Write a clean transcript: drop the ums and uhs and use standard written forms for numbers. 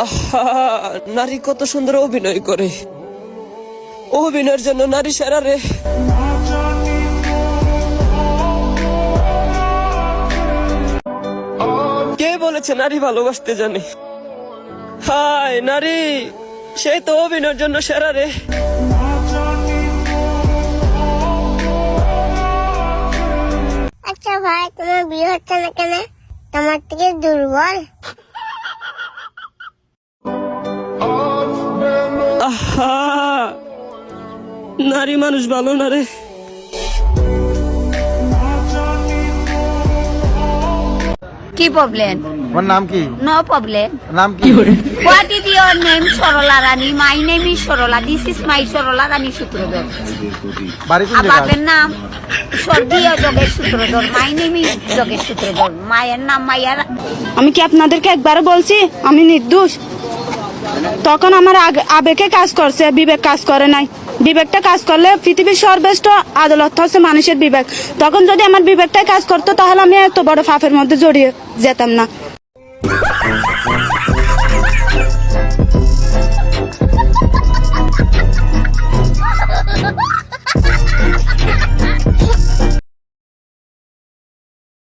আহা, নারী কত সুন্দর অভিনয় করে। অভিনয়ের জন্য নারী সেরা রে। কে বলেছে নারী ভালোবাসতে জানে? হায় নারী, সেই তো অভিনয়ের জন্য সেরা রে। আচ্ছা ভাই, তোমার বিয়ে হচ্ছে না কেন? তোমার থেকে দুর্বল? আহা, নারী মানুষ ভালো না রে। কি প্রবলেম? তোমার নাম কি? No problem. নাম কি? What is your name? Sarala Rani. My name is Sarala. This is my Sarala Rani Sutradhar. বাড়ি কোন জায়গায়? বাপের নাম স্বর্গীয় Jogesh Sutradhar. My name is Jogesh Sutradhar. মায়ের নাম মাইয়ার। আমি কি আপনাদেরকে একবারও বলছি আমি নির্দোষ? তখন আমার আবেগে কাজ করছে, বিবেক কাজ করে নাই। বিবেকটা কাজ করলে পৃথিবীর সর্বশ্রেষ্ঠ আদালত হচ্ছে মানুষের বিবেক। তখন যদি আমার বিবেকটাই কাজ করতো তাহলে আমি এত বড় পাপের মধ্যে জড়িয়ে যেতাম না।